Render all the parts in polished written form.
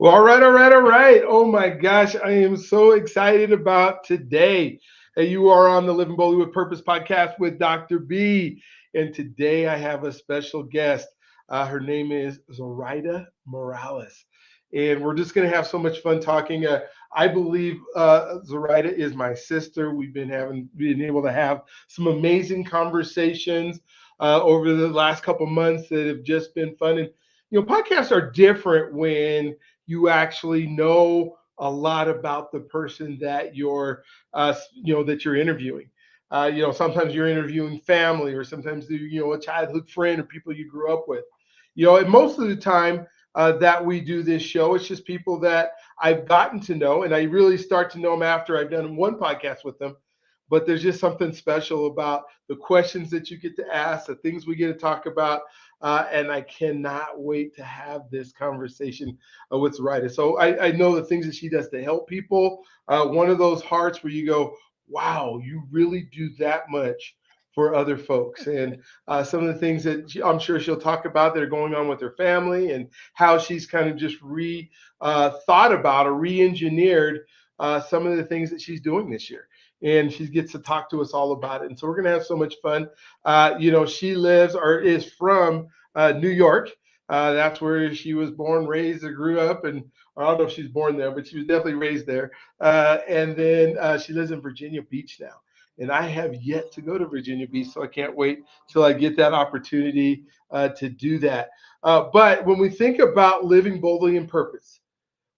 Well, all right, all right, all right. Oh my gosh, I am so excited about today. Hey, you are on the Living Boldly with Purpose podcast with Dr. B. And today I have a special guest. Her name is Zoraida Morales. And we're just going to have so much fun talking. I believe Zoraida is my sister. We've been able to have some amazing conversations over the last couple months that have just been fun. And podcasts are different when you actually know a lot about the person that you're interviewing. Sometimes you're interviewing family, or sometimes a childhood friend or people you grew up with. And most of the time that we do this show, it's just people that I've gotten to know, and I really start to know them after I've done one podcast with them. But there's just something special about the questions that you get to ask, the things we get to talk about, and I cannot wait to have this conversation with Zoraida. So I know the things that she does to help people. One of those hearts where you go, wow, you really do that much for other folks. And some of the things that I'm sure she'll talk about that are going on with her family, and how she's kind of just thought about or re-engineered some of the things that she's doing this year. And she gets to talk to us all about it. And so we're going to have so much fun. She lives or is from New York. That's where she was born, raised, or grew up. And I don't know if she's born there, but she was definitely raised there. And then she lives in Virginia Beach now. And I have yet to go to Virginia Beach, so I can't wait till I get that opportunity to do that. But when we think about living boldly in purpose,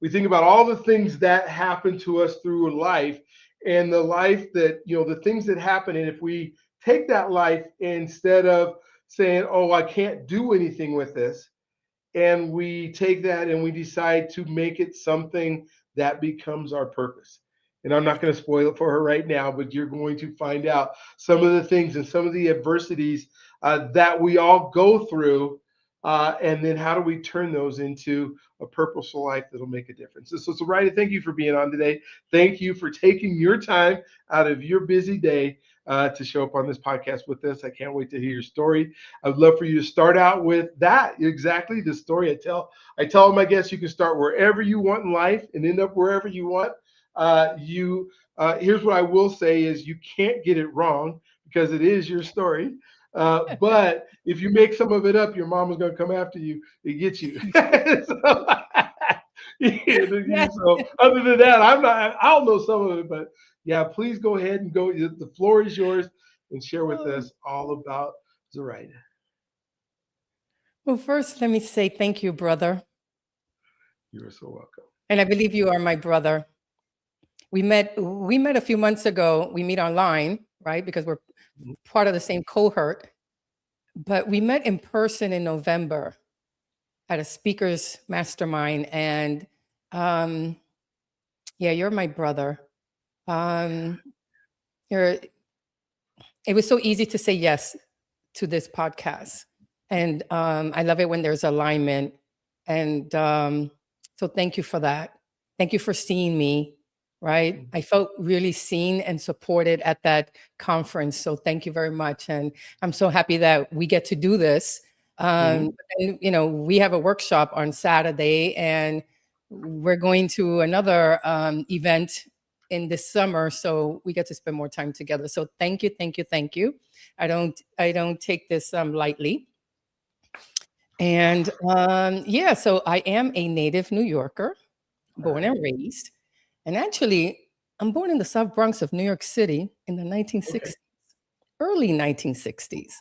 we think about all the things that happen to us through life, and the life that, the things that happen. And if we take that life, instead of saying, oh, I can't do anything with this, and we take that and we decide to make it something that becomes our purpose. And I'm not going to spoil it for her right now, but you're going to find out some of the things and some of the adversities that we all go through. And then how do we turn those into a purposeful life that'll make a difference? So Zoraida, thank you for being on today. Thank you for taking your time out of your busy day to show up on this podcast with us. I can't wait to hear your story. I'd love for you to start out with that, exactly the story I tell. I tell my guests you can start wherever you want in life and end up wherever you want. Here's what I will say is you can't get it wrong, because it is your story. But if you make some of it up, your mom is going to come after you and get you. so, Yes. so other than that, I'll know some of it, but yeah, please go ahead and go. The floor is yours, and share with Oh. us all about Zoraida. Well, first, let me say thank you, brother. You are so welcome. And I believe you are my brother. We met a few months ago. We meet online, right? Because we're part of the same cohort. But we met in person in November at a speakers mastermind. And yeah, you're my brother. It was so easy to say yes to this podcast. And I love it when there's alignment. And so thank you for that. Thank you for seeing me, right? I felt really seen and supported at that conference. So thank you very much. And I'm so happy that we get to do this. And, we have a workshop on Saturday, and we're going to another event in this summer. So we get to spend more time together. So thank you, thank you, thank you. I don't take this lightly. And yeah, so I am a native New Yorker, born and raised. And actually, I'm born in the South Bronx of New York City in the 1960s, early 1960s.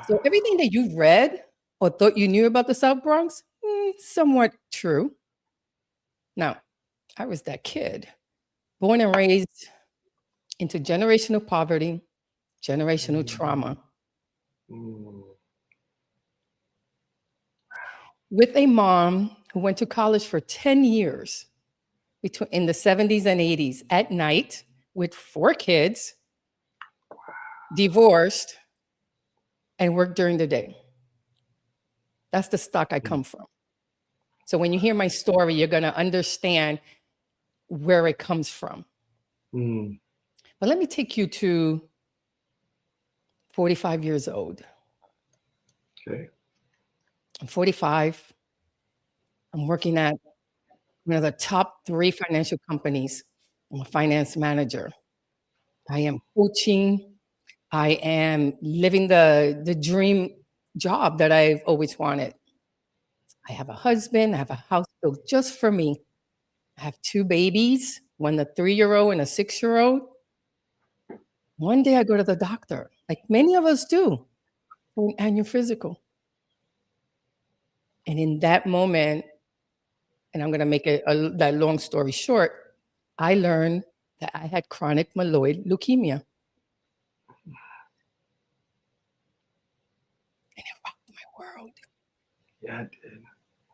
So everything that you've read or thought you knew about the South Bronx, somewhat true. Now, I was that kid, born and raised into generational poverty, generational trauma, with a mom who went to college for 10 years in the 70s and 80s at night, with 4 kids, divorced, and worked during the day. That's the stock I come from. So when you hear my story, you're going to understand where it comes from. But let me take you to 45 years old. Okay. I'm 45. I'm working at one of the top 3 financial companies. I'm a finance manager. I am coaching. I am living the dream job that I've always wanted. I have a husband. I have a house built just for me. I have 2 babies, one a 3-year-old and a 6-year-old. One day I go to the doctor, like many of us do, for an annual physical. And in that moment, and I'm going to make that long story short, I learned that I had chronic myeloid leukemia. And it rocked my world. Yeah, it did.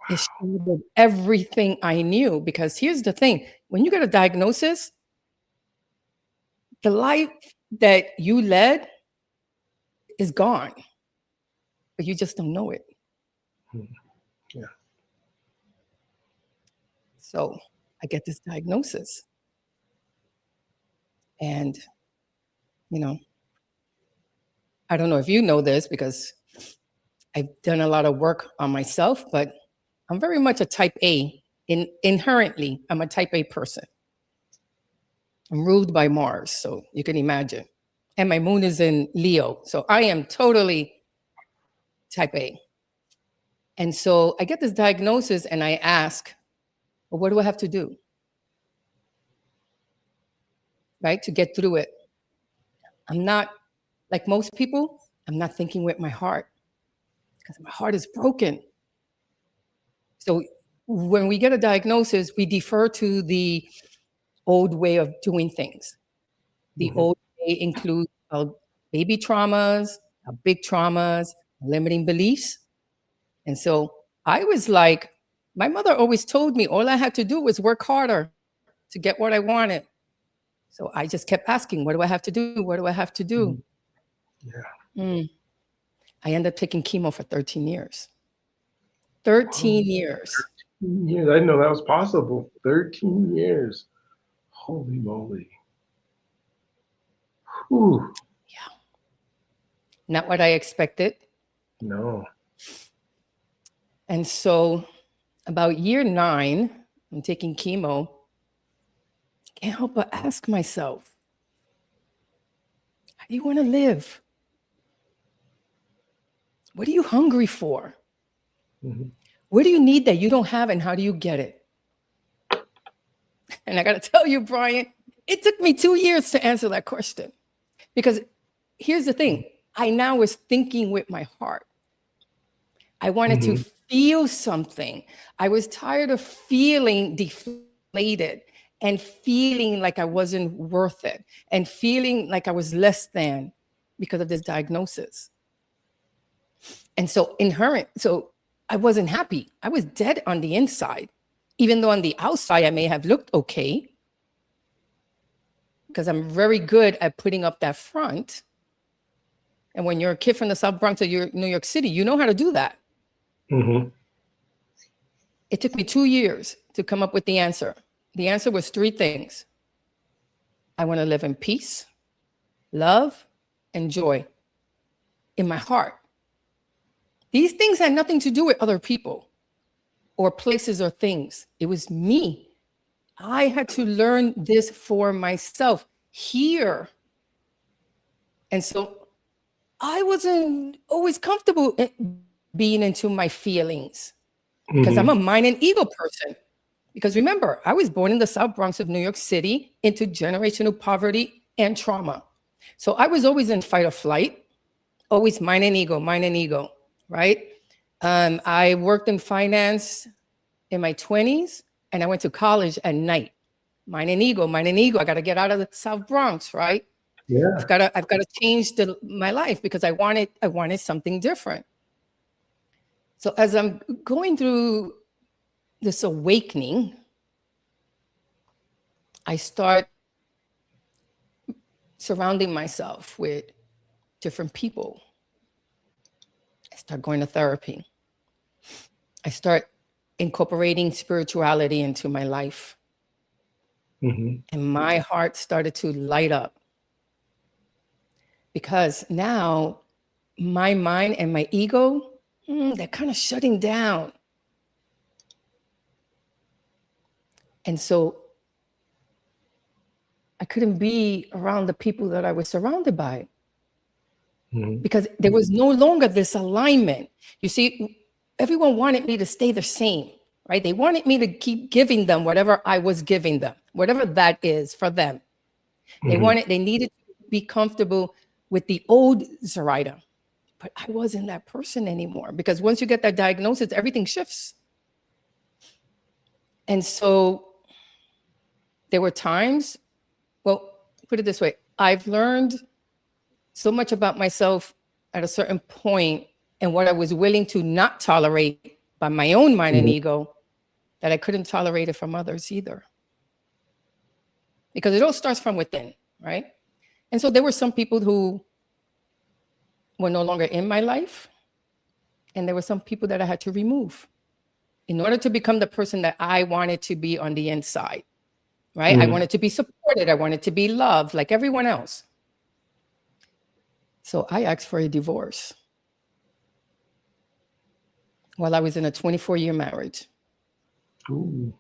It shattered everything I knew, because here's the thing. When you get a diagnosis, the life that you led is gone, but you just don't know it. Yeah. So I get this diagnosis. And, you know, I don't know if you know this, because I've done a lot of work on myself, but I'm very much a type A. Inherently, I'm a type A person. I'm ruled by Mars, so you can imagine. And my moon is in Leo, so I am totally type A. And so I get this diagnosis and I ask, well, what do I have to do? Right? To get through it. I'm not, like most people, I'm not thinking with my heart, because my heart is broken. So when we get a diagnosis, we defer to the old way of doing things. The old way includes baby traumas, big traumas, limiting beliefs. And so I was like, my mother always told me all I had to do was work harder to get what I wanted. So I just kept asking, what do I have to do? What do I have to do? Yeah. I ended up taking chemo for 13 years. 13 years. 13 years. I didn't know that was possible. 13 years. Holy moly. Whew. Yeah. Not what I expected. No. And so about year 9, I'm taking chemo. I can't help but ask myself, how do you want to live? What are you hungry for? What do you need that you don't have, and how do you get it? And I got to tell you, Brian, it took me 2 years to answer that question. Because here's the thing. I now was thinking with my heart. I wanted to feel something. I was tired of feeling deflated and feeling like I wasn't worth it and feeling like I was less than because of this diagnosis. And so I wasn't happy. I was dead on the inside, even though on the outside I may have looked okay, because I'm very good at putting up that front. And when you're a kid from the South Bronx or you're New York City, you know how to do that. It took me 2 years to come up with the answer. The answer was 3 things. I want to live in peace, love, and joy in my heart. These things had nothing to do with other people or places or things. It was me. I had to learn this for myself here. And so I wasn't always comfortable being into my feelings, because I'm a mind and ego person. Because remember, I was born in the South Bronx of New York City into generational poverty and trauma. So I was always in fight or flight, always mind and ego, right? I worked in finance in my 20s, and I went to college at night. Mind and ego. I got to get out of the South Bronx, right? Yeah. I've got to change my life, because I wanted something different. So as I'm going through this awakening, I start surrounding myself with different people. I start going to therapy. I start incorporating spirituality into my life. And my heart started to light up, because now my mind and my ego, they're kind of shutting down. And so I couldn't be around the people that I was surrounded by because there was no longer this alignment. You see, everyone wanted me to stay the same, right? They wanted me to keep giving them whatever I was giving them, whatever that is for them. They needed to be comfortable with the old Zoraida, but I wasn't that person anymore because once you get that diagnosis, everything shifts. And so there were times, well, put it this way, I've learned so much about myself at a certain point and what I was willing to not tolerate by my own mind and ego that I couldn't tolerate it from others either. Because it all starts from within, right? And so there were some people who were no longer in my life. And there were some people that I had to remove in order to become the person that I wanted to be on the inside, right? I wanted to be supported. I wanted to be loved like everyone else. So I asked for a divorce while I was in a 24-year marriage. Ooh.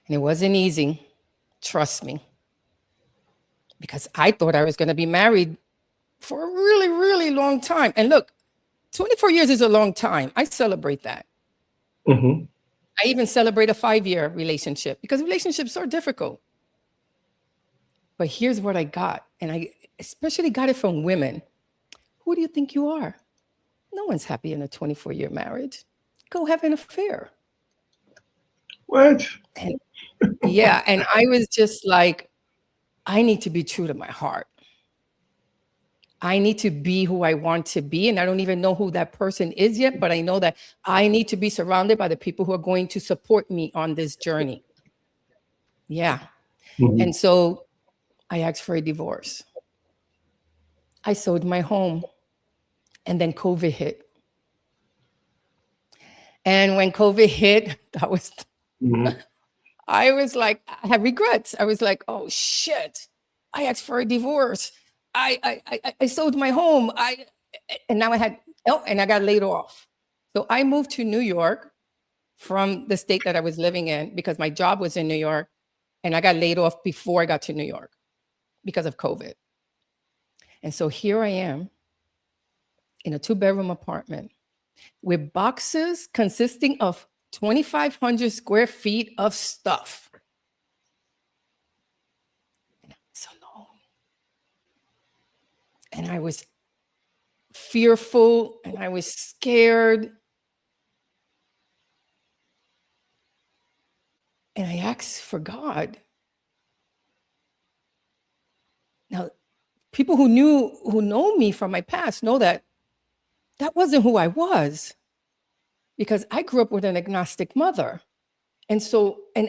And it wasn't easy, trust me, because I thought I was going to be married for a really, really long time. And look, 24 years is a long time. I celebrate that. I even celebrate a 5-year relationship because relationships are difficult. But here's what I got. And I especially got it from women. Who do you think you are? No one's happy in a 24-year marriage. Go have an affair. What? And yeah, and I was just like, I need to be true to my heart. I need to be who I want to be. And I don't even know who that person is yet, but I know that I need to be surrounded by the people who are going to support me on this journey. Yeah. And so I asked for a divorce. I sold my home. And then COVID hit. And when COVID hit, that was, I was like, I had regrets. I was like, oh shit, I asked for a divorce. I sold my home. And now I got laid off. So I moved to New York from the state that I was living in because my job was in New York. And I got laid off before I got to New York because of COVID. And so here I am in a 2-bedroom apartment with boxes consisting of 2,500 square feet of stuff. And I was alone. And I was fearful and I was scared. And I asked for God. Now, people who know me from my past know that that wasn't who I was because I grew up with an agnostic mother. And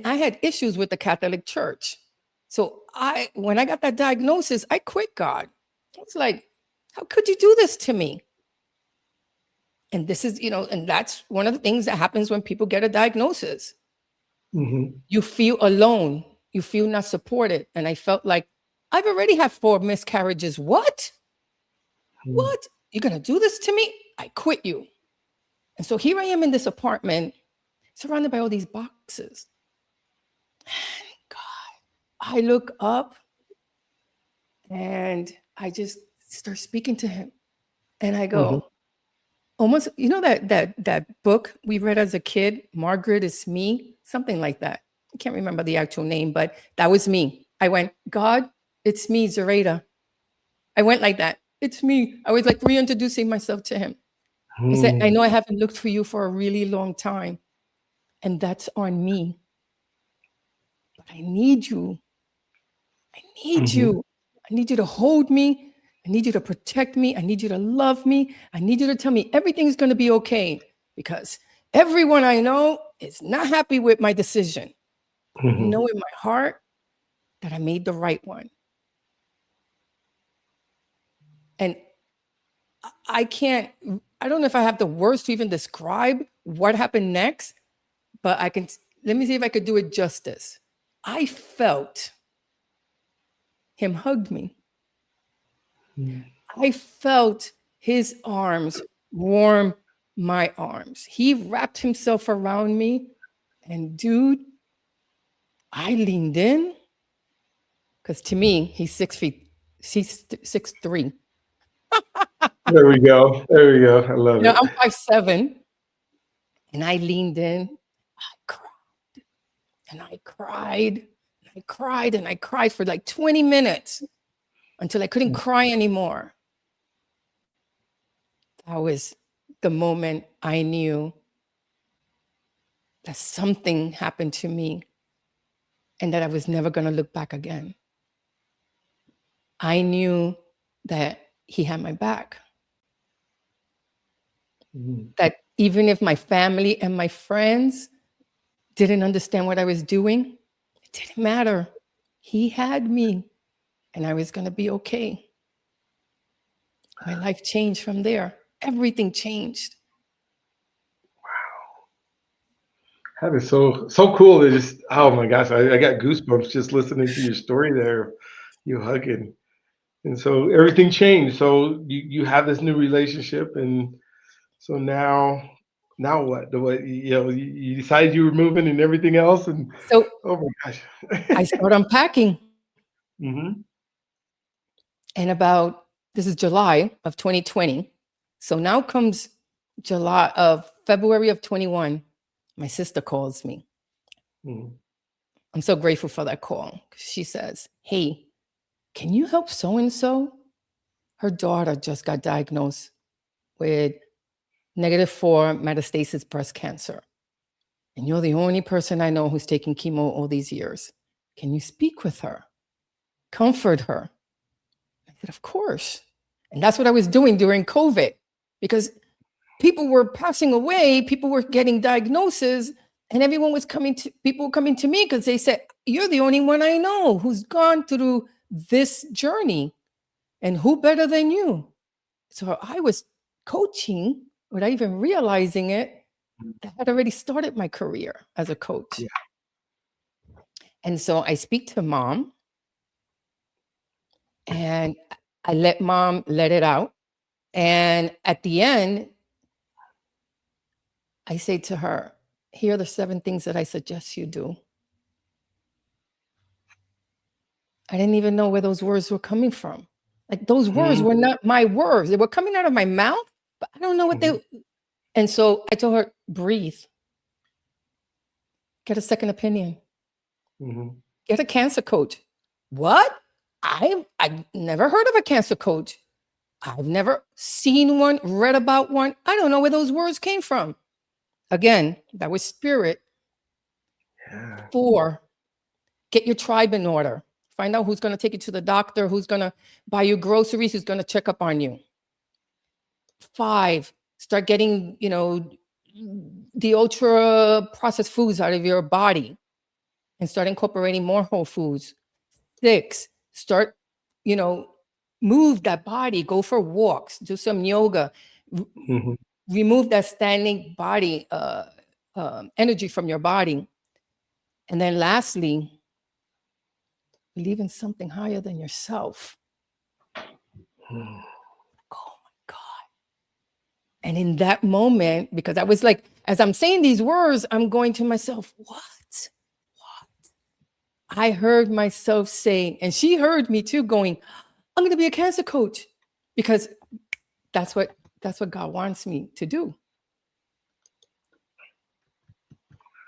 I had issues with the Catholic Church. So when I got that diagnosis, I quit God. I was like, how could you do this to me? And this is, and that's one of the things that happens when people get a diagnosis. You feel alone. You feel not supported. And I felt like I've already had 4 miscarriages. What? What? You're going to do this to me? I quit you. And so here I am in this apartment surrounded by all these boxes. And God, I look up and I just start speaking to him. And I go, almost, that book we read as a kid, Margaret is Me, something like that. I can't remember the actual name, but that was me. I went, God, it's me, Zoraida. I went like that. It's me. I was like reintroducing myself to him. I said, I know I haven't looked for you for a really long time. And that's on me. But I need you. I need you. I need you to hold me. I need you to protect me. I need you to love me. I need you to tell me everything's going to be okay because everyone I know is not happy with my decision. I know in my heart that I made the right one. And I don't know if I have the words to even describe what happened next, but let me see if I could do it justice. I felt him hug me. I felt his arms warm my arms. He wrapped himself around me, and dude, I leaned in, because to me, he's 6'3". There we go. There we go. I love it. I'm 5'7", and I leaned in. I cried, and I cried, and I cried, and I cried for like 20 minutes until I couldn't cry anymore. That was the moment I knew that something happened to me and that I was never going to look back again. I knew that he had my back. That even if my family and my friends didn't understand what I was doing, it didn't matter. He had me, and I was going to be okay. My life changed from there. Everything changed. That is so cool to just, oh my gosh, I got goosebumps just listening to your story there, you hugging. And so everything changed. So you have this new relationship, and so now what? You decided you were moving and everything else, and So oh my gosh. I started unpacking. Hmm. And this is July of 2020. So now comes February of 21. My sister calls me. Hmm. I'm so grateful for that call. She says, "Hey, can you help so-and-so? Her daughter just got diagnosed with -4 metastasis breast cancer. And you're the only person I know who's taken chemo all these years. Can you speak with her? Comfort her?" I said, "Of course." And that's what I was doing during COVID, because people were passing away, people were getting diagnoses, and people were coming to me because they said, "You're the only one I know who's gone through this journey, and who better than you?" So I was coaching without even realizing it. I had already started my career as a coach. Yeah. And so I speak to mom, and I let mom let it out. And at the end, I say to her, "Here are the 7 things that I suggest you do." I didn't even know where those words were coming from. Like, those words were not my words. They were coming out of my mouth, but I don't know what they. And so I told her, "Breathe. Get a second opinion. Hmm. Get a cancer coach." What? I've never heard of a cancer coach. I've never seen one, read about one. I don't know where those words came from. Again, that was spirit. Yeah. 4, get your tribe in order. Find out who's going to take you to the doctor, who's going to buy you groceries, who's going to check up on you. 5, start getting, the ultra processed foods out of your body and start incorporating more whole foods. 6, start, move that body, go for walks, do some yoga, Hmm. remove that standing body energy from your body. And then lastly, believe in something higher than yourself. Oh my God. And in that moment, because I was like, as I'm saying these words, I'm going to myself, what? I heard myself saying, and she heard me too, going, "I'm going to be a cancer coach," because that's what God wants me to do.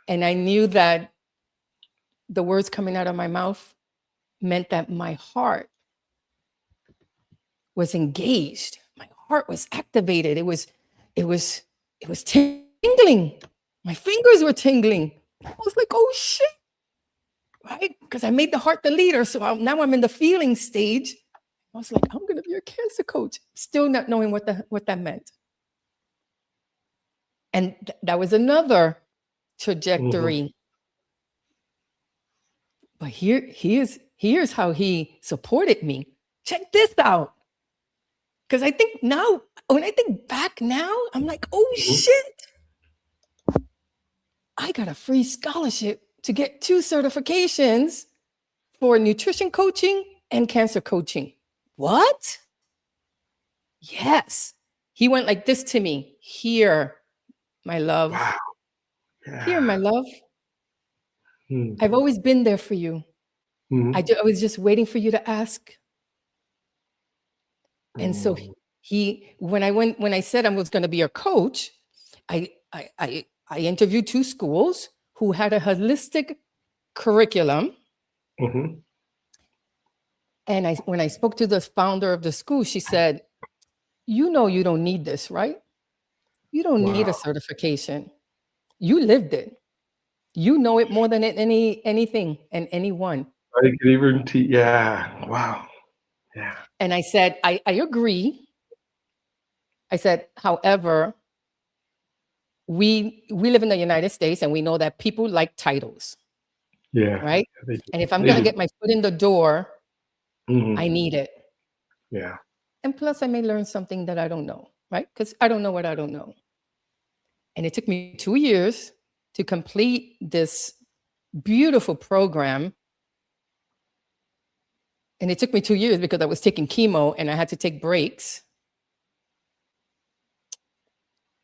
And I knew that the words coming out of my mouth meant that my heart was engaged. My heart was activated. It was tingling. My fingers were tingling. I was like, "Oh shit." Right? Because I made the heart the leader. So now I'm in the feeling stage. I was like, "I'm going to be a cancer coach," still not knowing what that meant. And that was another trajectory. But here's how he supported me. Check this out. Because I think now, when I think back now, I'm like, "Oh shit. I got a free scholarship to get 2 certifications for nutrition coaching and cancer coaching." What? Yes. He went like this to me. "Here, my love. Wow. Here, my Yeah. love. Hmm. I've always been there for you. Mhm. I was just waiting for you to ask. And so Mm. when I said I was going to be a coach, I interviewed 2 schools who had a holistic curriculum. Mhm. And when I spoke to the founder of the school, she said, "You know you don't need this, right? You don't need a Wow. certification. You lived it. You know it more than anything and anyone." I could even yeah. Wow. Yeah. And I said, I agree. I said, however, we live in the United States and we know that people like titles, Yeah. right? Yeah, they And do. if I'm They going to do. get my foot in the door, I Mhm. need it. Yeah. And plus, I may learn something that I don't know, right? Because I don't know what I don't know. And it took me 2 years to complete this beautiful program. And it took me 2 years because I was taking chemo and I had to take breaks.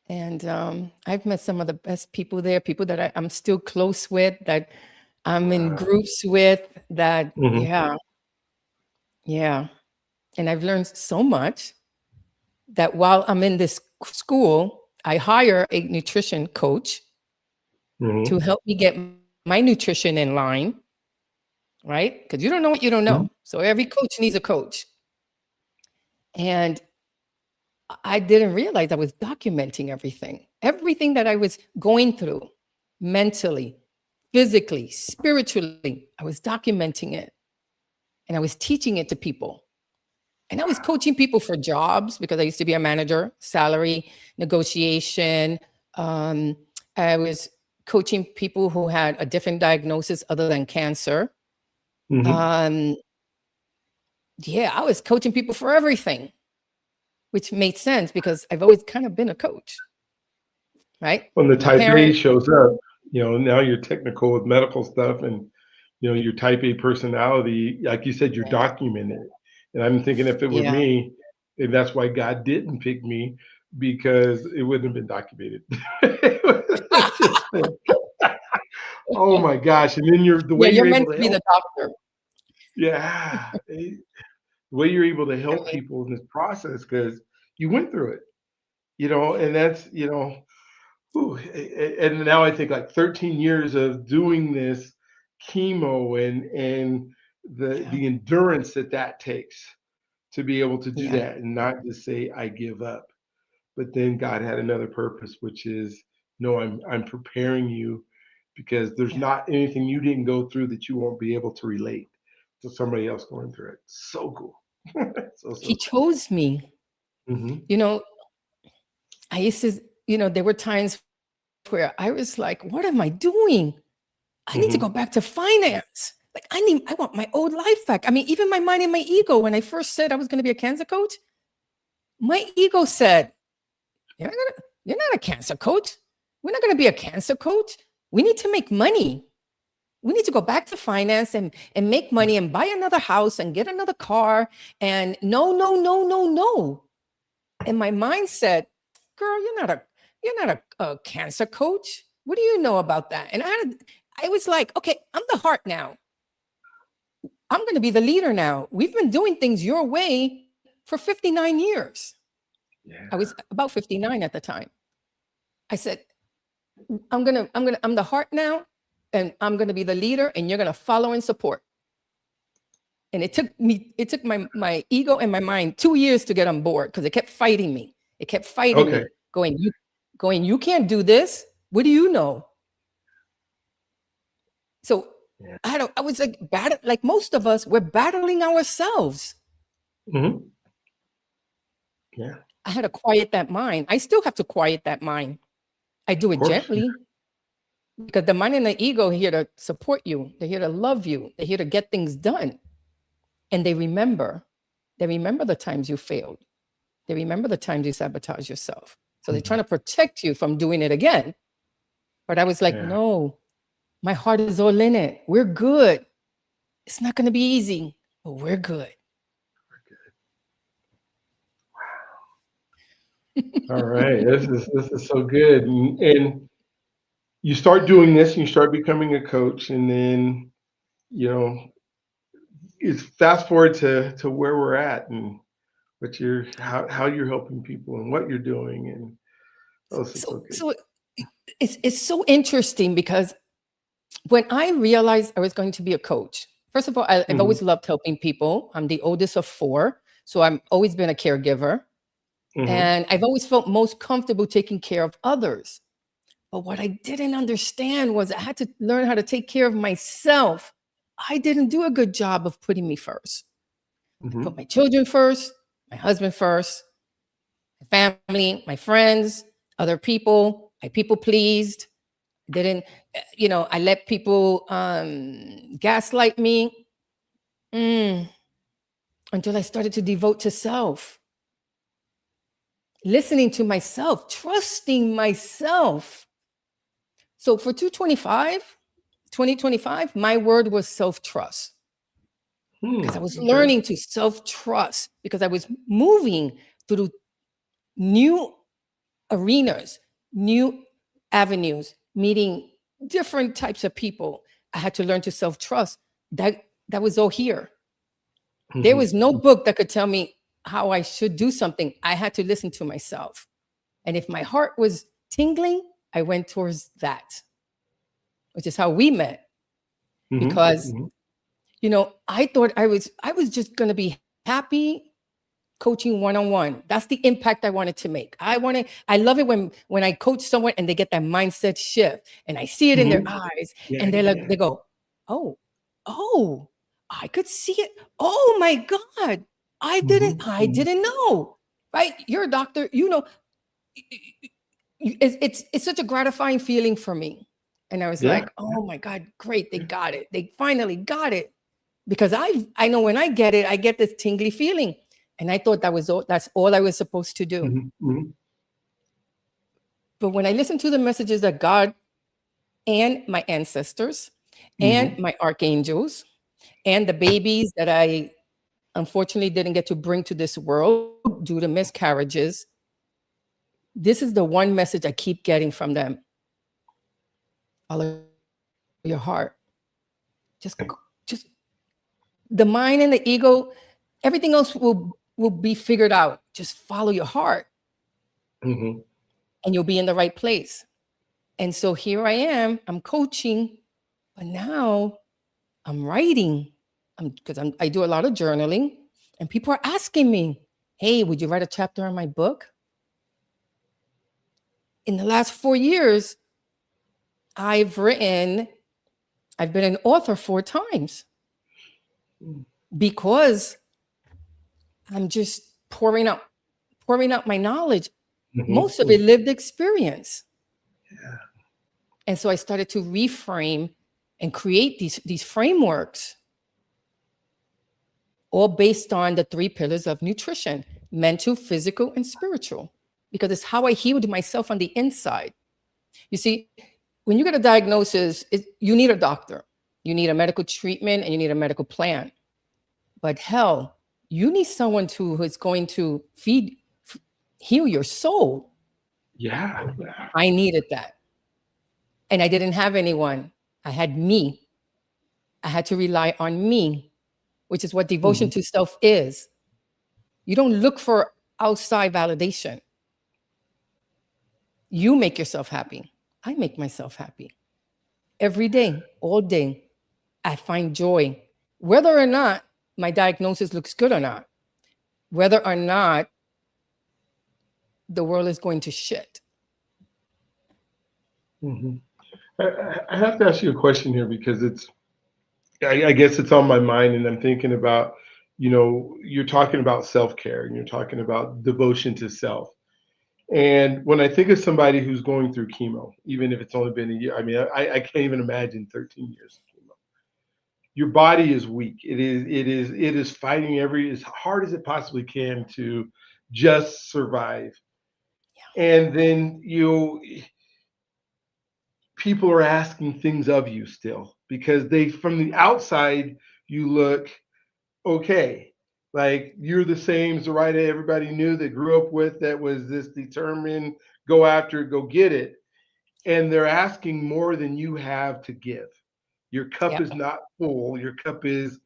And I've met some of the best people there, people that I'm still close with, that I'm in Wow. groups with, that, Mhm. yeah, yeah. And I've learned so much that while I'm in this school, I hire a nutrition coach to Mhm. help me get my nutrition in line, right? Because you don't know what you don't Mhm. know. So every coach needs a coach. And I didn't realize I was documenting everything that I was going through mentally, physically, spiritually. I was documenting it and I was teaching it to people. And I was coaching people for jobs because I used to be a manager, salary negotiation. Um, I was coaching people who had a different diagnosis other than cancer. Mhm. Um, yeah, I was coaching people for everything, which made sense because I've always kind of been a coach, right? When the I'm a type A parent. shows up, now you're technical with medical stuff and, your type A personality, like you said, you're Yeah, documenting it. And I'm thinking if it were yeah, me, and that's why God didn't pick me because it wouldn't have been documented. It's just oh my gosh. And then the yeah. way You're you're meant able to to be help, the doctor. yeah, the way you're able to help Right? people in this process because you went through it, and that's, ooh, and now I think like 13 years of doing this chemo and Yeah, the endurance that takes to be able to do yeah, that and not just say I give up. But then God had another purpose, which is no, I'm preparing you because there's yeah. not anything you didn't go through that you won't be able to relate to somebody else going through it. So cool. So He cool. chose me. Hmm. You know, I used to, there were times where I was like, what am I doing? I need to go Hmm. back to finance. Like, I want my old life back. I mean, even my mind and my ego, when I first said I was going to be a cancer coach, my ego said, you're not a cancer coach. We're not going to be a cancer coach. We need to make money. We need to go back to finance and make money and buy another house and get another car. And no, no, no, no, no. And my mind said, girl, you're not a cancer coach. What do you know about that? And I was like, okay, I'm the heart now. I'm going to be the leader now. We've been doing things your way for 59 years. Yeah. I was about 59 at the time. I said, I'm the heart now, and I'm gonna be the leader, and you're gonna follow and support. And it took my ego and my mind 2 years to get on board because it kept fighting me. It kept fighting Okay. me, you can't do this. What do you know? So Yeah. I was like most of us, we're battling ourselves. Hmm. Yeah. I had to quiet that mind. I still have to quiet that mind. I do Of it course. gently because the mind and the ego are here to support you. They're here to love you. They're here to get things done. And they remember the times you failed. They remember the times you sabotage yourself. So they're trying Mhm. to protect you from doing it again. But I was like, Yeah. no, my heart is all in it. We're good. It's not going to be easy, but we're good. All right. This is so good. And you start doing this and you start becoming a coach, and then you know it's fast forward to where we're at and what you're how you're helping people and what you're doing, and oh, this is So, so good. so it's so interesting because when I realized I was going to be a coach, first of all, I've Hmm. always loved helping people. I'm the oldest of four, so I've always been a caregiver, Hmm. and I've always felt most comfortable taking care of others. But what I didn't understand was I had to learn how to take care of myself. I didn't do a good job of putting me first. I put Hmm. my children first, my husband first, my family, my friends, other people. I people pleased. Didn't, I let people gaslight me, mm, until I started to devote to self, listening to myself, trusting myself. So for 2025, my word was self trust because I was Okay. learning to self trust because I was moving through new arenas, new avenues, meeting different types of people. I had to learn to self trust. That was all here. There Hmm. was no book that could tell me how I should do something. I had to listen to myself. And if my heart was tingling, I went towards that, which is how we met. Hmm. Because, Hmm. I thought I was just going to be happy coaching one-on-one. That's the impact I wanted to make. I love it when I coach someone and they get that mindset shift and I see it in their Hmm. eyes Yeah, and they're yeah, like, yeah. they go, "Oh, oh, I could see it. Oh my God. I didn't Hmm. I Hmm. didn't know." Right? You're a doctor, it's such a gratifying feeling for me. And I was Yeah. like, "Oh my God, great. They got it. They finally got it." Because I know when I get it, I get this tingly feeling. And I thought that's all I was supposed to do. Hmm. Hmm. But when I listened to the messages that God and my ancestors and Hmm. my archangels and the babies that I unfortunately didn't get to bring to this world due to miscarriages, this is the one message I keep getting from them. Follow your heart. Just just the mind and the ego, everything else will be figured out. Just follow your heart Hmm. and you'll be in the right place. And so here I am, I'm coaching, but now I'm writing. I do a lot of journaling and people are asking me, "Hey, would you write a chapter on my book?" In the last 4 years, I've written, I've been an author 4 times because I'm just pouring out my knowledge, Hmm. most of it lived experience. And so I started to reframe and create these frameworks, all based on the 3 pillars of nutrition: mental, physical, and spiritual, because it's how I healed myself on the inside. You see, when you get a diagnosis, you need a doctor, you need a medical treatment, and you need a medical plan. But hell, you need someone who is going to heal your soul. Yeah. Yeah. I needed that. And I didn't have anyone. I had me. I had to rely on me, which is what devotion Hmm. to self is. You don't look for outside validation. You make yourself happy. I make myself happy every day, all day. I find joy, whether or not my diagnosis looks good or not, whether or not the world is going to shit. Hmm. I have to ask you a question here because I guess it's on my mind, and I'm thinking about, you're talking about self care and you're talking about devotion to self. And when I think of somebody who's going through chemo, even if it's only been a year, I mean, I can't even imagine 13 years of chemo. Your body is weak. It is fighting as hard as it possibly can to just survive. And then people are asking things of you still because they from the outside you look okay. Like you're the same Zoraida everybody knew that grew up with that was this determined, go after it, go get it. And they're asking more than you have to give. Your cup Yep. is not full, your cup is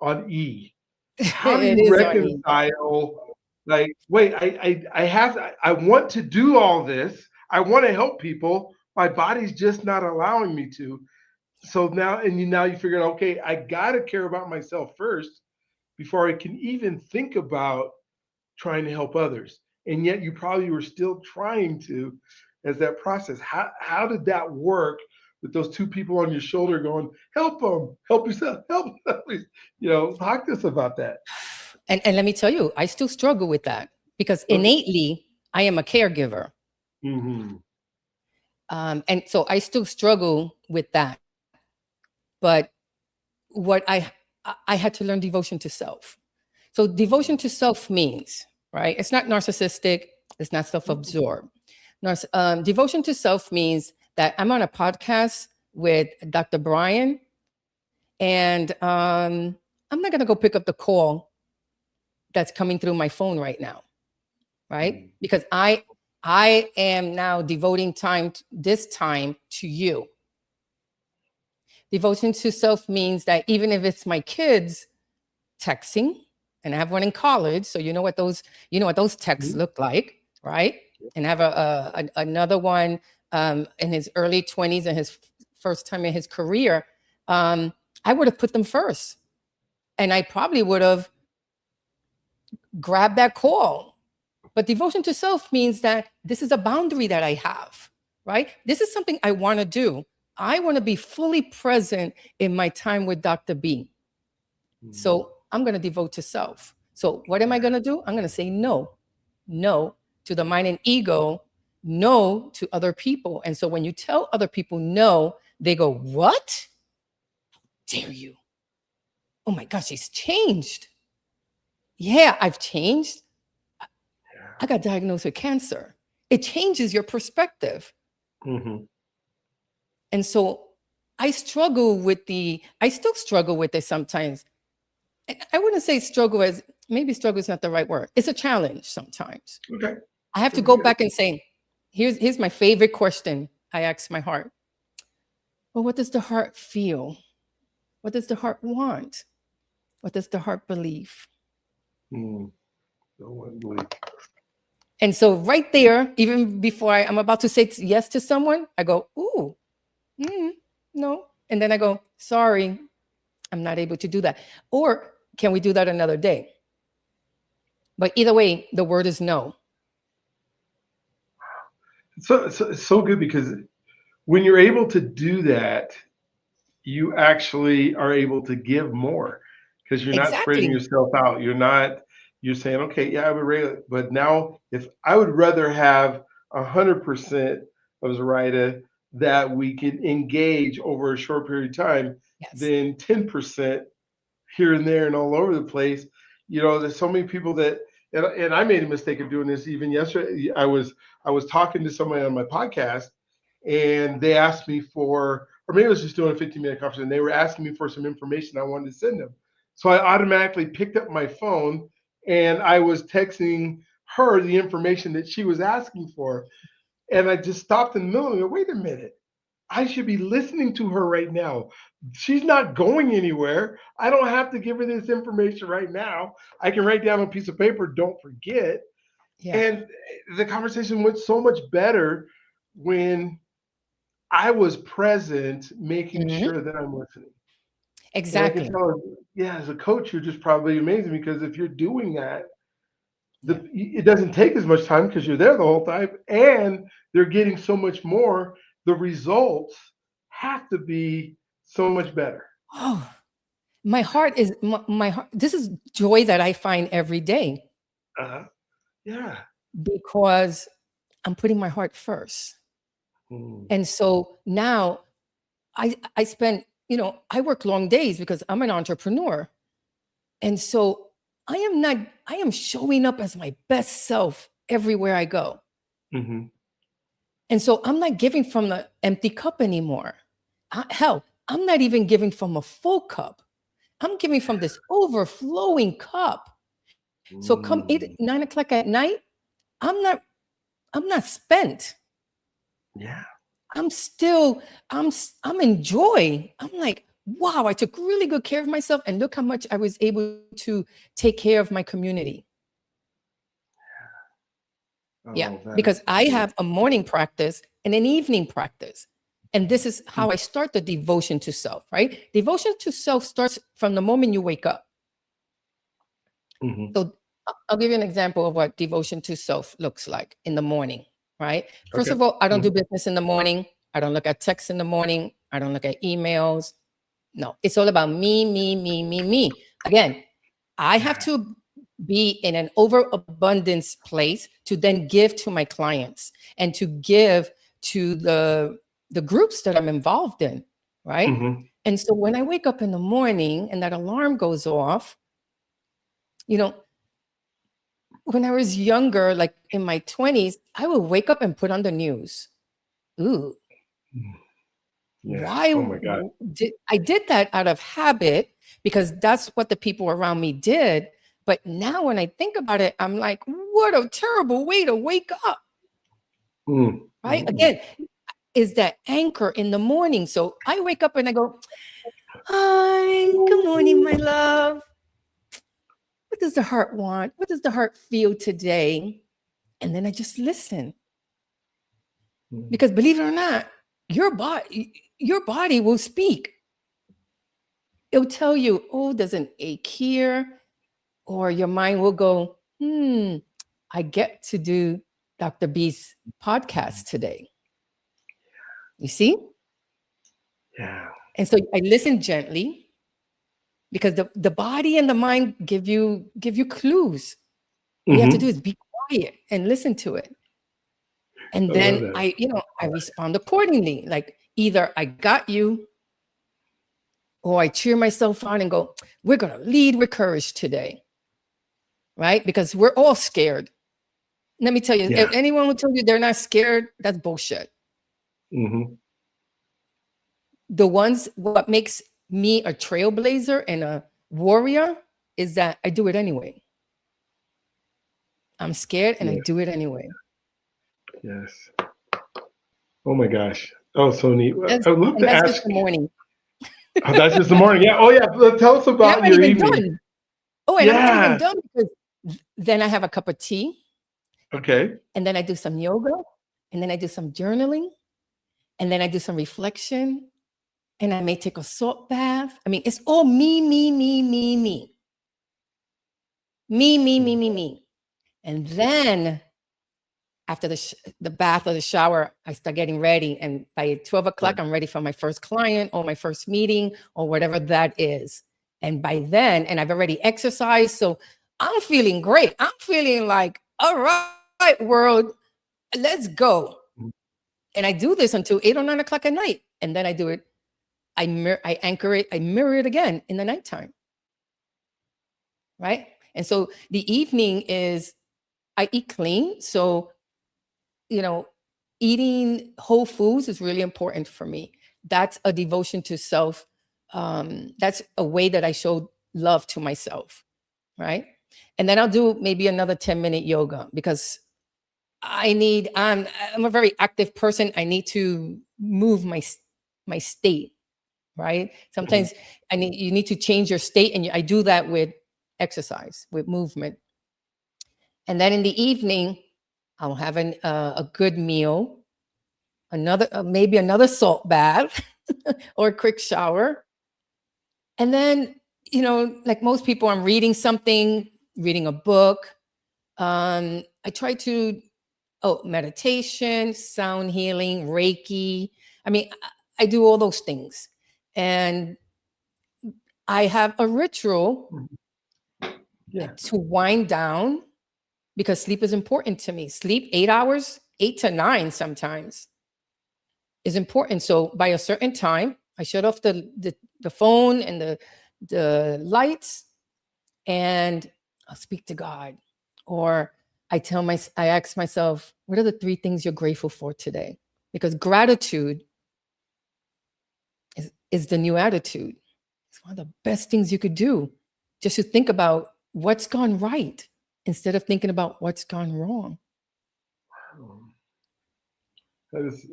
on E. How do It you is on me. reconcile like, wait, I want to do all this. I want to help people. My body's just not allowing me to. So now now you figure out, okay, I gotta care about myself first before I can even think about trying to help others. And yet you probably were still trying to as that process. How did that work with those two people on your shoulder going, help them, help yourself, help them. Talk to us about that. And let me tell you, I still struggle with that because Okay. innately I am a caregiver. Mm-hmm. And so I still struggle with that. But what I had to learn devotion to self. So devotion to self means, right? It's not narcissistic. It's not self-absorbed. Devotion to self means that I'm on a podcast with Dr. Brian, and I'm not going to go pick up the call that's coming through my phone right now, right? Because I am now devoting this time to you. Devotion to self means that even if it's my kids texting, and I have one in college, so you know what those texts look like, right? And I have another one in his early 20s and his first time in his career. I would have put them first, and I probably would have grabbed that call. But devotion to self means that this is a boundary that I have, right? This is something I want to do. I want to be fully present in my time with Dr. B. So I'm going to devote to self. So what am I going to do? I'm going to say no to the mind and ego, no to other people. And so when you tell other people no, they go, what? How dare you? Oh my gosh, he's changed. Yeah, I've changed. I got diagnosed with cancer. It changes your perspective. Mm-hmm. And so I still struggle with it sometimes. I wouldn't say maybe struggle is not the right word. It's a challenge sometimes. Okay. I have to go back and say, here's my favorite question I ask my heart. Well, what does the heart feel? What does the heart want? What does the heart believe? And so right there, even before I'm about to say yes to someone, I go, ooh, no. And then I go, sorry, I'm not able to do that. Or can we do that another day? But either way, the word is no. So good because when you're able to do that, you actually are able to give more because you're not spreading Exactly. yourself out. You're saying, okay, yeah, I would rather, but now if I would rather have 100% of Zoraida that we can engage over a short period of time Yes. than 10% here and there and all over the place. There's so many people that, and I made a mistake of doing this even yesterday. I was talking to somebody on my podcast, and they asked me for, or maybe I was just doing a 15-minute conference, and they were asking me for some information I wanted to send them. So I automatically picked up my phone and I was texting her the information that she was asking for. And I just stopped in the middle and go, wait a minute. I should be listening to her right now. She's not going anywhere. I don't have to give her this information right now. I can write down on a piece of paper, don't forget. Yeah. And the conversation went so much better when I was present, making Mhm. sure that I'm listening. And I can Exactly. tell, yeah, as a coach, you're just probably amazing because if you're doing that, Yeah. it doesn't take as much time because you're there the whole time, and they're getting so much more. The results have to be so much better. Oh, my heart. This is joy that I find every day Uh-huh. Yeah. because I'm putting my heart first. Mm. And so now I spend, I work long days because I'm an entrepreneur. And so I am showing up as my best self everywhere I go. Hmm. And so I'm not giving from the empty cup anymore. Hell, I'm not even giving from a full cup. I'm giving from this overflowing cup. So come 9 o'clock at night, I'm not spent. Yeah. I'm still, I'm in joy. I'm like, wow, I took really good care of myself, and look how much I was able to take care of my community. Yeah, Oh, that because is I great. have a morning practice and an evening practice. And this is how I start the devotion to self, right? Devotion to self starts from the moment you wake up. Mhm. So I'll give you an example of what devotion to self looks like in the morning, right? First Okay. of all, I don't do Mhm. business in the morning. I don't look at texts in the morning. I don't look at emails. No, it's all about me, me, me, me, me. Again, I have to be in an overabundance place to then give to my clients and to give to the groups that I'm involved in, right? Mhm. And so when I wake up in the morning and that alarm goes off, you know, when I was younger, like in my 20s, I would wake up and put on the news. Ooh, Yeah. why Oh my God. did I did that out of habit because that's what the people around me did. But now when I think about it, I'm like, what a terrible way to wake up, Mm. right? Mm-mm. Again, is that anchor in the morning. So I wake up and I go, hi, good morning, my love. What does the heart want? What does the heart feel today? And then I just listen. Because believe it or not, your body will speak. It'll tell you, oh, there's an ache here. Or your mind will go, I get to do Dr. B's podcast today. You see? Yeah. And so I listen gently because the body and the mind give you clues. All you have to do Mhm. is be quiet and listen to it. And I love then that. I respond accordingly. Like either I got you or I cheer myself on and go, we're going to lead with courage today. Right? Because we're all scared. Let me tell you, Yeah. if anyone will tell you they're not scared, that's bullshit. Mhm. What makes me a trailblazer and a warrior is that I do it anyway. I'm scared and I Yes. do it anyway. Yes. Oh my gosh. Oh, so neat. That's, I would love and to that's just ask. the morning. Oh, that's just the morning. Yeah. Oh, yeah. Tell us And I'm about not your even evening. done. Oh, and I'm not even Yeah. done because then I have a cup of tea Okay. and then I do some yoga and then I do some journaling and then I do some reflection and I may take a salt bath. I mean, it's all me, me, me, me, me. Me, me, me, me, me. And then after the bath or the shower, I start getting ready. And by 12 o'clock, I'm ready for my first client or my first meeting or whatever that is. And by then, and I've already exercised. So I'm feeling great. I'm feeling like, all right, world, let's go. And I do this until 8 or 9 o'clock at night. And then I do it. I anchor it. I mirror it again in the nighttime. Right. And so the evening is I eat clean. So, eating whole foods is really important for me. That's a devotion to self. That's a way that I show love to myself. Right. And then I'll do maybe another 10-minute yoga because I'm a very active person. I need to move my state. Right. Mhm. Sometimes you need to change your state. And I do that with exercise, with movement. And then in the evening, I'll have a good meal, maybe another salt bath or a quick shower. And then, like most people, I'm reading something, reading a book. I try to, meditation, sound healing, Reiki. I mean, I do all those things. And I have a ritual Yeah. to wind down because sleep is important to me. Sleep 8 hours, 8 to 9 sometimes is important. So by a certain time, I shut off the phone and the lights, and I'll speak to God, or I ask myself, what are the 3 things you're grateful for today? Because gratitude is the new attitude. It's one of the best things you could do, just to think about what's gone right. instead of thinking about what's gone wrong. Um, that is,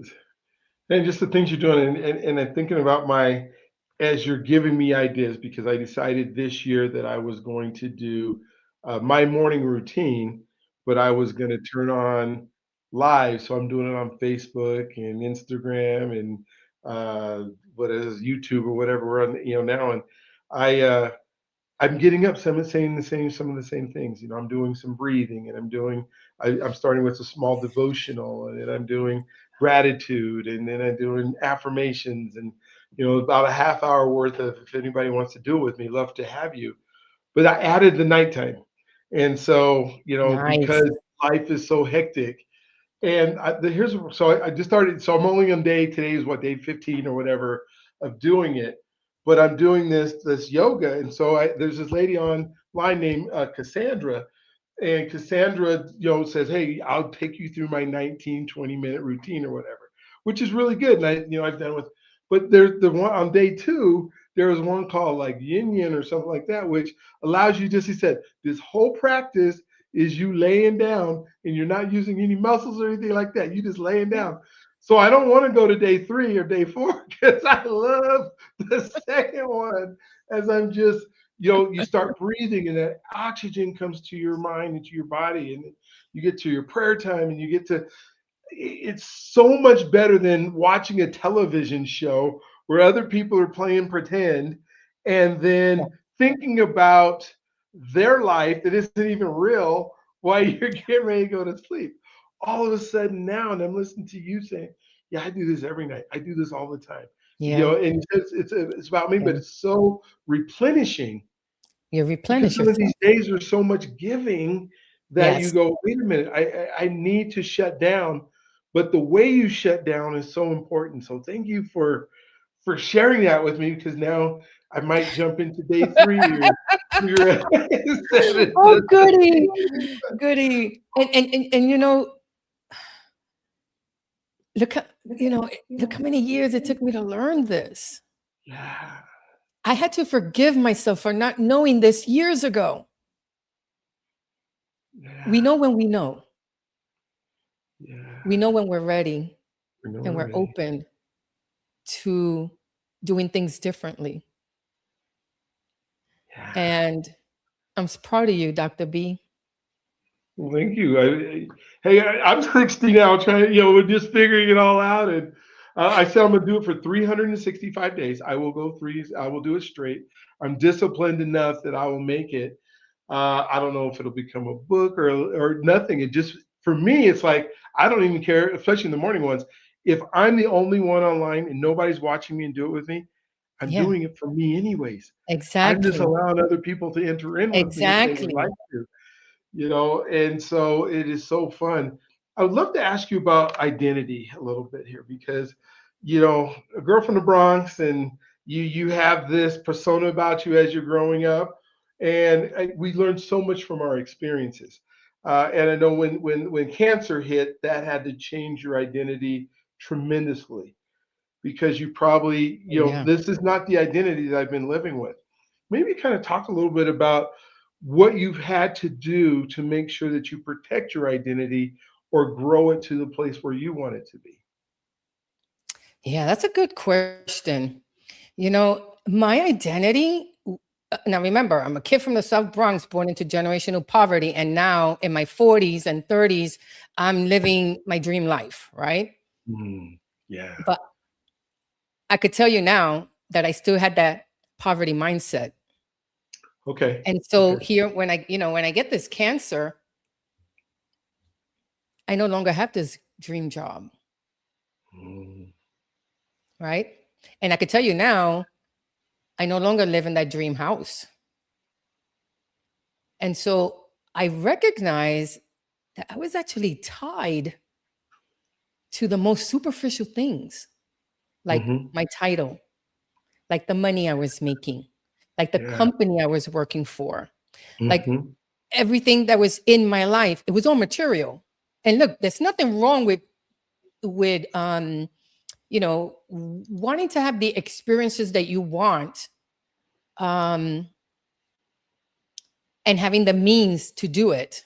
and just the things you're doing, and I'm thinking about as you're giving me ideas, because I decided this year that I was going to do my morning routine, but I was going to turn on live. So I'm doing it on Facebook and Instagram and what is YouTube or whatever we're on, now. And I, I'm getting up, saying some of the same things. I'm doing some breathing, and I'm starting with a small devotional, and then I'm doing gratitude, and then I'm doing affirmations, and about a half hour worth of, if anybody wants to do it with me, love to have you. But I added the nighttime, and so Nice. because life is so hectic, and I just started. So I'm only on today is what, day 15 or whatever of doing it, but I'm doing this yoga, and so there's this lady online named Cassandra, and Cassandra, says, "Hey, I'll take you through my 19-20 minute routine or whatever," which is really good. And I've done with, but there's the one on day two. There was one called like Yin Yin or something like that, which allows you, just he said, this whole practice is you laying down, and you're not using any muscles or anything like that. You just laying down. So I don't want to go to day 3 or day 4 because I love the second one, as I'm just, you start breathing, and that oxygen comes to your mind and to your body, and you get to your prayer time, and it's so much better than watching a television show where other people are playing pretend, and Yeah. then thinking about their life that isn't even real while you're getting ready to go to sleep. All of a sudden now, and I'm listening to you saying, "Yeah, I do this every night. I do this all the time." Yeah. And it's about me, Yeah. but it's so replenishing, You because replenish some of these yourself. days are so much giving that you Yes. go, "Wait a minute, I need to shut down." But the way you shut down is so important. So thank you for sharing that with me, because now I might jump into day 3 or instead of Oh, just goody, goody. And look how, look how many years it took me to learn this. yeah, I had to forgive myself for not knowing this years ago. We yeah, know when we know. We yeah. know when we're ready I know and we're already. open to doing things differently. Yeah. And I'm proud of you, Dr. B. Well, thank you. Hey, I'm 60 now, trying, we're just figuring it all out. And I said I'm going to do it for 365 days. I will go three, I will do it straight. I'm disciplined enough that I will make it. I don't know if it'll become a book or nothing. It just, for me, it's like, I don't even care, especially in the morning ones. If I'm the only one online and nobody's watching me and do it with me, I'm Yeah, doing it for me anyways. I'm just exactly. allowing other people to enter in with me if they would like Exactly. to. And so it is so fun. I would love to ask you about identity a little bit here, because a girl from the Bronx, and you have this persona about you as you're growing up, and we learn so much from our experiences. And I know when cancer hit, that had to change your identity tremendously, because you probably, Oh, yeah. this is not the identity that I've been living with. Maybe kind of talk a little bit about what you've had to do to make sure that you protect your identity or grow it to the place where you want it to be. Yeah, that's a good question. My identity, now remember, I'm a kid from the South Bronx born into generational poverty. And now in my 40s and 30s, I'm living my dream life, right? Mm, yeah. But I could tell you now that I still had that poverty mindset. Okay. And Okay. so here, when I get this cancer, I no longer have this dream job, Mm, right? And I could tell you now, I no longer live in that dream house. And so I recognize that I was actually tied to the most superficial things, like hmm. my title, like the money I was making, like the Yeah. company I was working for, like Hmm. everything that was in my life. It was all material. And look, there's nothing wrong with wanting to have the experiences that you want. Um, and having the means to do it.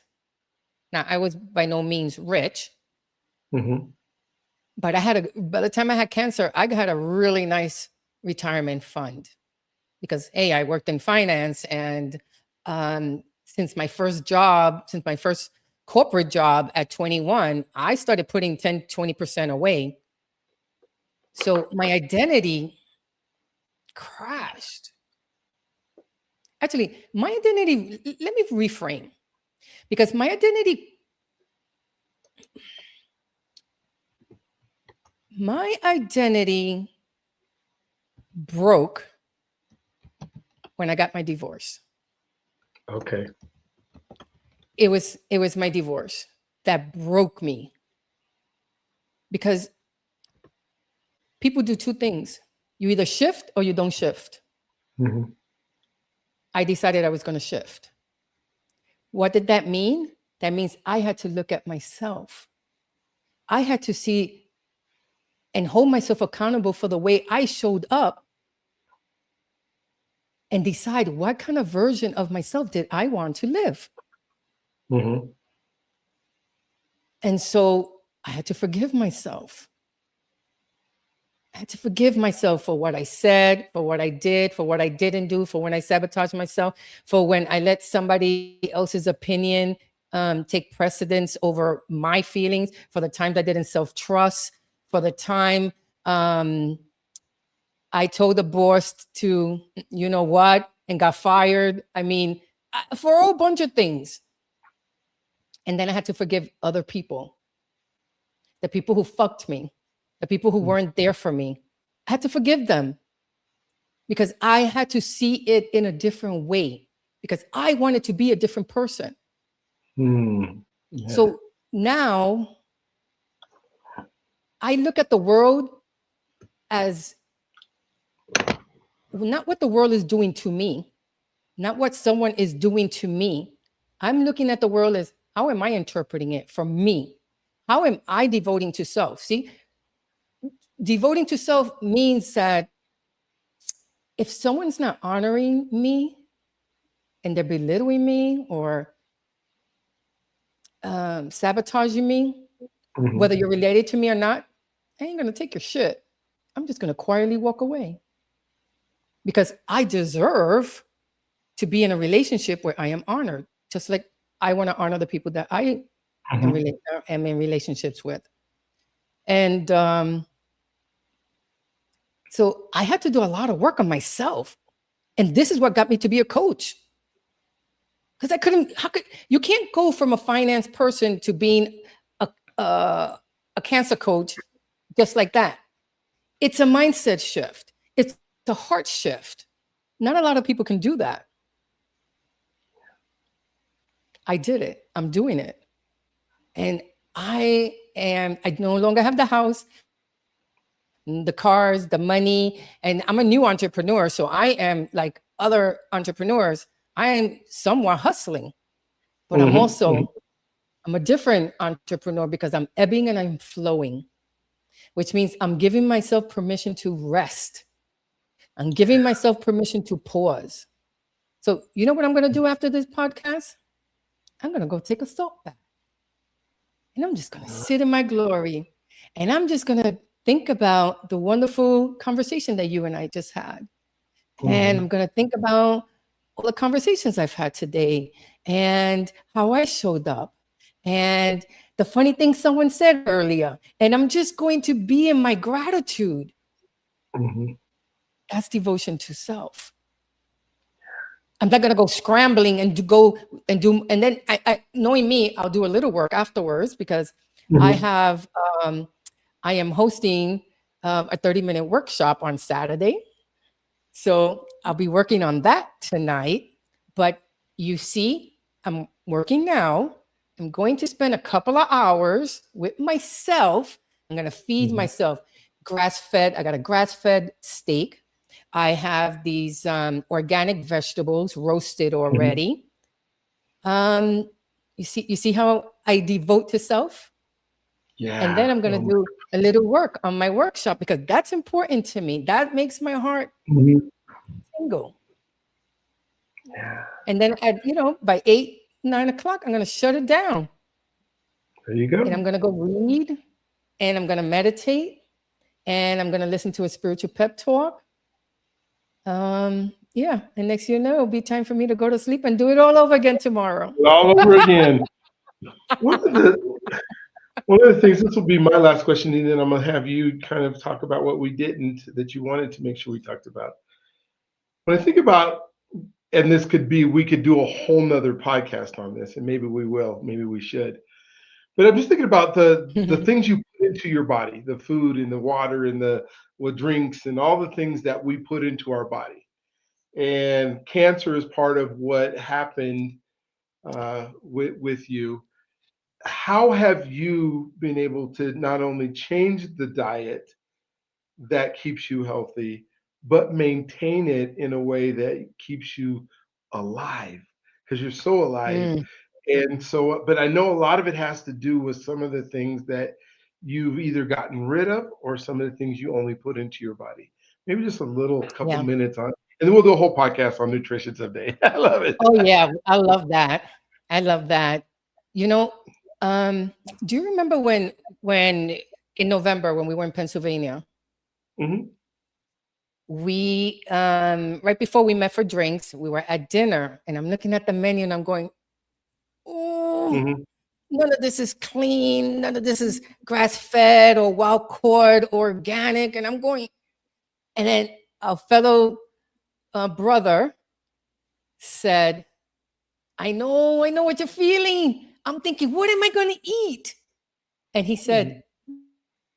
Now, I was by no means rich, but by the time I had cancer, I had a really nice retirement fund because I worked in finance, and since my first corporate job at 21, I started putting 10, 20% away. So my identity crashed. Actually, my identity, let me reframe, because my identity broke when I got my divorce. Okay. It was my divorce that broke me, because people do two things. You either shift or you don't shift. I decided I was going to shift. What did that mean? That means I had to look at myself. I had to see and hold myself accountable for the way I showed up and decide what kind of version of myself did I want to live. And so I had to forgive myself. I had to forgive myself for what I said, for what I did, for what I didn't do, for when I sabotaged myself, for when I let somebody else's opinion take precedence over my feelings, for the times I didn't self-trust, for the time I told the boss to, you know what, and got fired. I mean, for a whole bunch of things. And then I had to forgive other people, the people who fucked me, the people who weren't there for me. I had to forgive them because I had to see it in a different way, because I wanted to be a different person. So now I look at the world as not what the world is doing to me, not what someone is doing to me. I'm looking at the world as, how am I interpreting it for me? How am I devoting to self? See, devoting to self means that if someone's not honoring me and they're belittling me or sabotaging me, whether you're related to me or not, I ain't gonna take your shit. I'm just gonna quietly walk away, because I deserve to be in a relationship where I am honored, just like I want to honor the people that I am in relationships with. And so I had to do a lot of work on myself. And this is what got me to be a coach. Because you can't go from a finance person to being a cancer coach just like that. It's a mindset shift. It's a heart shift. Not a lot of people can do that. I did it. I'm doing it. And I no longer have the house, the cars, the money, and I'm a new entrepreneur. So I am like other entrepreneurs. I am somewhat hustling, but I'm a different entrepreneur because I'm ebbing and I'm flowing, which means I'm giving myself permission to rest. I'm giving myself permission to pause. So you know what I'm going to do after this podcast? I'm going to go take a salt bath. And I'm just going to sit in my glory. And I'm just going to think about the wonderful conversation that you and I just had. And I'm going to think about all the conversations I've had today and how I showed up and the funny thing someone said earlier. And I'm just going to be in my gratitude. That's devotion to self. I'm not going to go scrambling and and then I knowing me, I'll do a little work afterwards because I am hosting a 30-minute workshop on Saturday. So I'll be working on that tonight. But you see, I'm working now. I'm going to spend a couple of hours with myself. I'm going to feed myself grass-fed. I got a grass-fed steak. I have these organic vegetables roasted already. You see how I devote to self? Yeah. And then I'm going to do a little work on my workshop because that's important to me. That makes my heart tingle. Yeah. And then at, by 8, 9 o'clock, I'm going to shut it down There you and I'm go. going to go read and I'm going to meditate and I'm going to listen to a spiritual pep talk. Yeah. And next, it'll be time for me to go to sleep and do it all over again tomorrow. All over again. One of the one of the things, this will be my last question, and then I'm gonna have you kind of talk about what we didn't that you wanted to make sure we talked about. When I think about, and this could be, we could do a whole nother podcast on this, and maybe we will, maybe we should. But I'm just thinking about the things you put into your body, the food and the water and the what drinks and all the things that we put into our body. And cancer is part of what happened with you. How have you been able to not only change the diet that keeps you healthy, but maintain it in a way that keeps you alive? Because you're so alive. Mm, And so, but I know a lot of it has to do with some of the things that you've either gotten rid of or some of the things you only put into your body. Maybe just a little couple yeah. minutes on, and then we'll do a whole podcast on nutrition someday. I love it. Oh, yeah. I love that. I love that. You know, um, do you remember when in November when we were in Pennsylvania, Hmm. we right before we met for drinks, we were at dinner, and I'm looking at the menu and I'm going, oh, Hmm. none of this is clean, none of this is grass fed or wild caught or organic, and I'm going, and then a fellow brother said, I know what you're feeling. I'm thinking, what am I going to eat? And he said,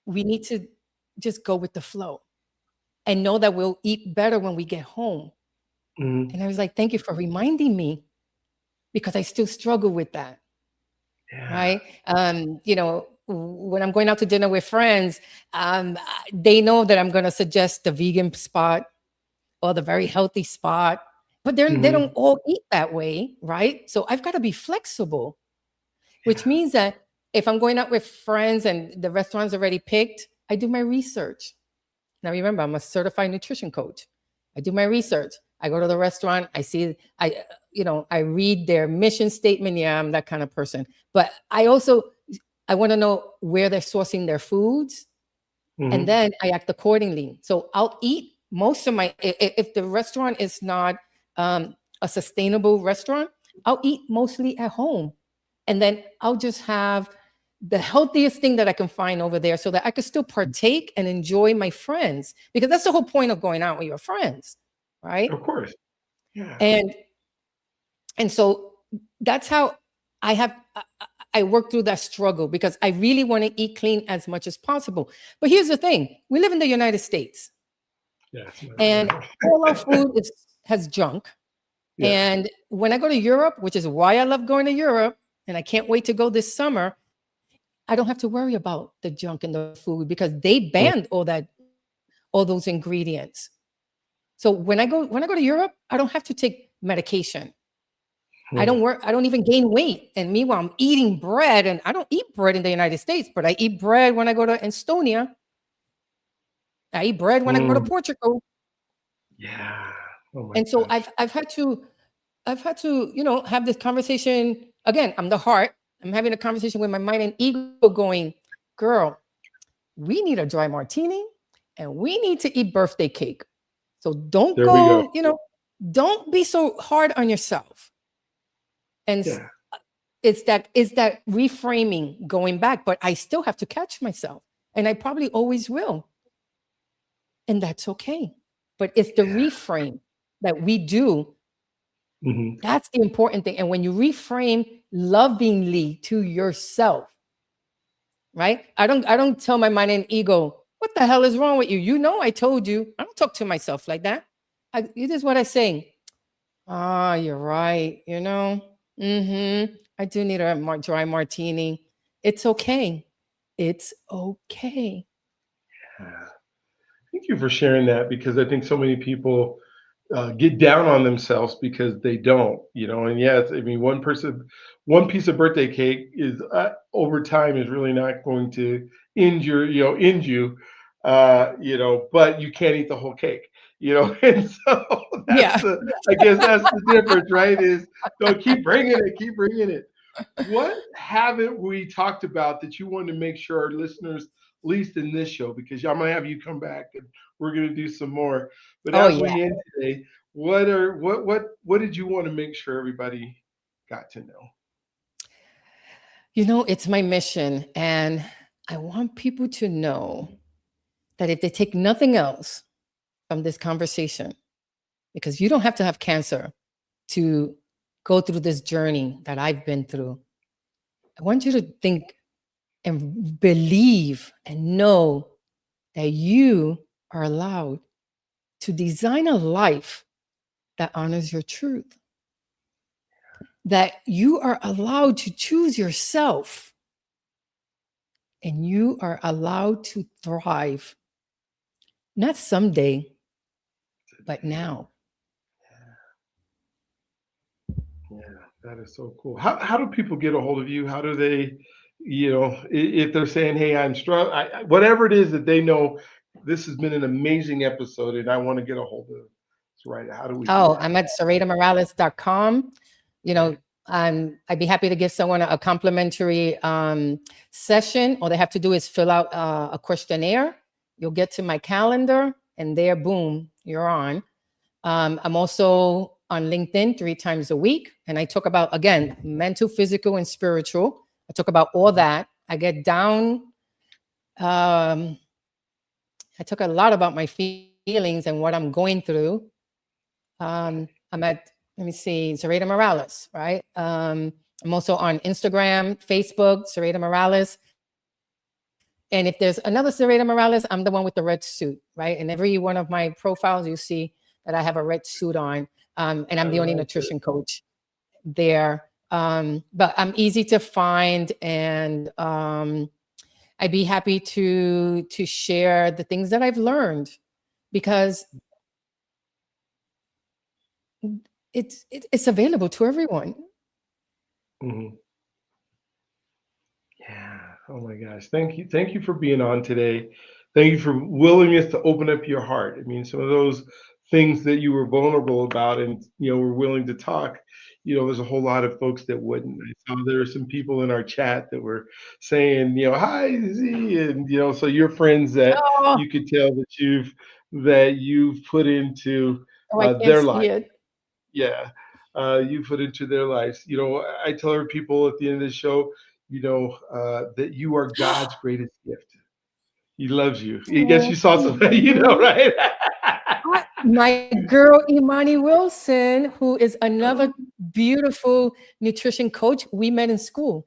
we need to just go with the flow and know that we'll eat better when we get home. Hmm. And I was like, thank you for reminding me because I still struggle with that. Yeah. Right. When I'm going out to dinner with friends, they know that I'm going to suggest the vegan spot or the very healthy spot, but they Hmm. don't all eat that way. Right. So I've got to be flexible, which Yeah. means that if I'm going out with friends and the restaurant's already picked, I do my research. Now remember, I'm a certified nutrition coach. I do my research. I go to the restaurant. I read their mission statement. Yeah, I'm that kind of person. But I want to know where they're sourcing their foods, and Hmm. then I act accordingly. So I'll eat most of my. If the restaurant is not a sustainable restaurant, I'll eat mostly at home, and then I'll just have the healthiest thing that I can find over there so that I could still partake and enjoy my friends because that's the whole point of going out with your friends, right? Of course. Yeah. And so that's how I have I work through that struggle because I really want to eat clean as much as possible. But here's the thing: we live in the United States, Yes. and all our food has junk. Yes. And when I go to Europe, which is why I love going to Europe, and I can't wait to go this summer, I don't have to worry about the junk in the food because they banned all those ingredients. So when I go to Europe, I don't have to take medication. Mhm. I don't even gain weight. And meanwhile, I'm eating bread, and I don't eat bread in the United States, but I eat bread when I go to Estonia. I eat bread when I go to Mm. Portugal. Yeah. Oh my And so gosh. I've had to, have this conversation again. I'm the heart. I'm having a conversation with my mind and ego going, girl, we need a dry martini and we need to eat birthday cake. So don't There we go. go, don't be so hard on yourself. And Yeah. it's that reframing going back, but I still have to catch myself. And I probably always will. And that's okay. But it's the Yeah. reframe that we do. Mhm. That's the important thing. And when you reframe lovingly to yourself, right? I don't tell my mind and ego, what the hell is wrong with you? You know I told you. I don't talk to myself like that. It is what I say. Ah, you're right. I do need a dry martini. It's okay. It's okay. Yeah. Thank you for sharing that because I think so many people get down on themselves because they don't, And yes, I mean, one piece of birthday cake is over time is really not going to end you, but you can't eat the whole cake. And so that's Yeah. I guess that's the difference, right? Is don't keep bringing it. What haven't we talked about that you want to make sure our listeners, at least in this show, because I'm gonna have you come back and we're gonna do some more. But Oh as yeah. we end today, what did you want to make sure everybody got to know? It's my mission. And I want people to know that if they take nothing else from this conversation, because you don't have to have cancer to go through this journey that I've been through. I want you to think and believe and know that you are allowed to design a life that honors your truth, that you are allowed to choose yourself, and you are allowed to thrive, not someday, but now. Yeah, that is so cool. How do people get a hold of you? How do they, if they're saying, "Hey, I'm struggling," whatever it is that they know, this has been an amazing episode, and I want to get a hold of. So, right, how do we do Oh, that? I'm at zoraidamorales.com. You know, I'd be happy to give someone a complimentary session. All they have to do is fill out a questionnaire. You'll get to my calendar, and there, boom, you're on. I'm also on LinkedIn 3 times a week, and I talk about, again, mental, physical, and spiritual. I talk about all that. I get down. I talk a lot about my feelings and what I'm going through. I'm at, let me see, Zoraida Morales, right? I'm also on Instagram, Facebook, Zoraida Morales. And if there's another Zoraida Morales, I'm the one with the red suit, right? And every one of my profiles, you see that I have a red suit on. And I I'm the only like it. nutrition coach there. But I'm easy to find, and I'd be happy to share the things that I've learned, because it's available to everyone. Mhm. Yeah. Oh my gosh. Thank you. Thank you for being on today. Thank you for willingness to open up your heart. I mean, some of those things that you were vulnerable about and were willing to talk, there's a whole lot of folks that wouldn't. I saw there are some people in our chat that were saying, hi Z, and so your friends that Oh, you could tell that you've put into oh, I can't their see life. it. Yeah, you put into their lives. I tell our people at the end of the show, that you are God's greatest gift. He loves you. I guess Oh, you saw thank something, you. right? My girl Imani Wilson, who is another beautiful nutrition coach, we met in school.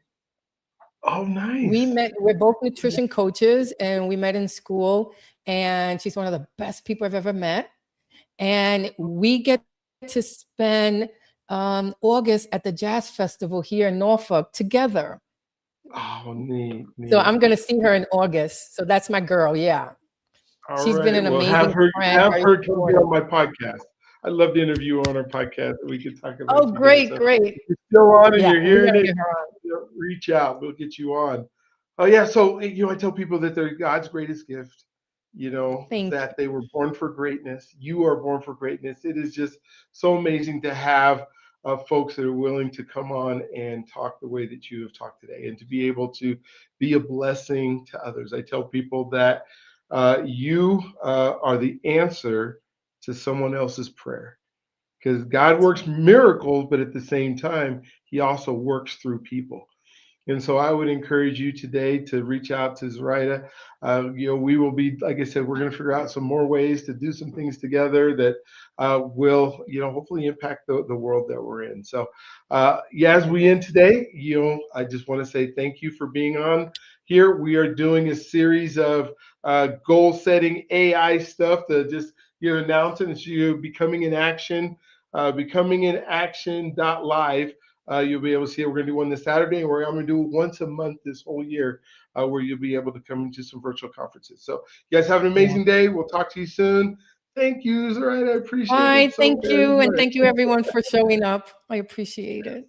Oh, nice. We're both nutrition coaches, and we met in school. And she's one of the best people I've ever met. And we get to spend August at the Jazz Festival here in Norfolk together. Oh, neat, So neat. I'm going to see her in August. So that's my girl. Yeah. All She's been right. an Well, have amazing her friend, have very her come be supportive. on my podcast. I'd love to interview her on our podcast and we could talk about Oh, you guys. great, So great. if you're still on and Yeah, you're we got hearing to it, get her on. reach out. We'll get you on. Oh yeah. So I tell people that they're God's greatest gift. Thank That they were born for greatness. You are born for greatness. It is just so amazing to have folks that are willing to come on and talk the way that you have talked today, and to be able to be a blessing to others. I tell people that you are the answer to someone else's prayer, because God you. works miracles, but at the same time, He also works through people. And so I would encourage you today to reach out to Zoraida. We will be, like I said, we're going to figure out some more ways to do some things together that will, hopefully impact the world that we're in. So, yeah, as we Yes. end today, I just want to say thank you for being on here. We are doing a series of goal setting AI stuff to just, announcing it's you becoming in action live. You'll be able to see it. We're going to do one this Saturday, and I'm going to do once a month this whole year, where you'll be able to come into some virtual conferences. So, you guys have an Yeah. amazing day. We'll talk to you soon. Thank you, Zoraida. I appreciate Bye. it so Thank very you. And much. thank you, everyone, for showing up. I appreciate it.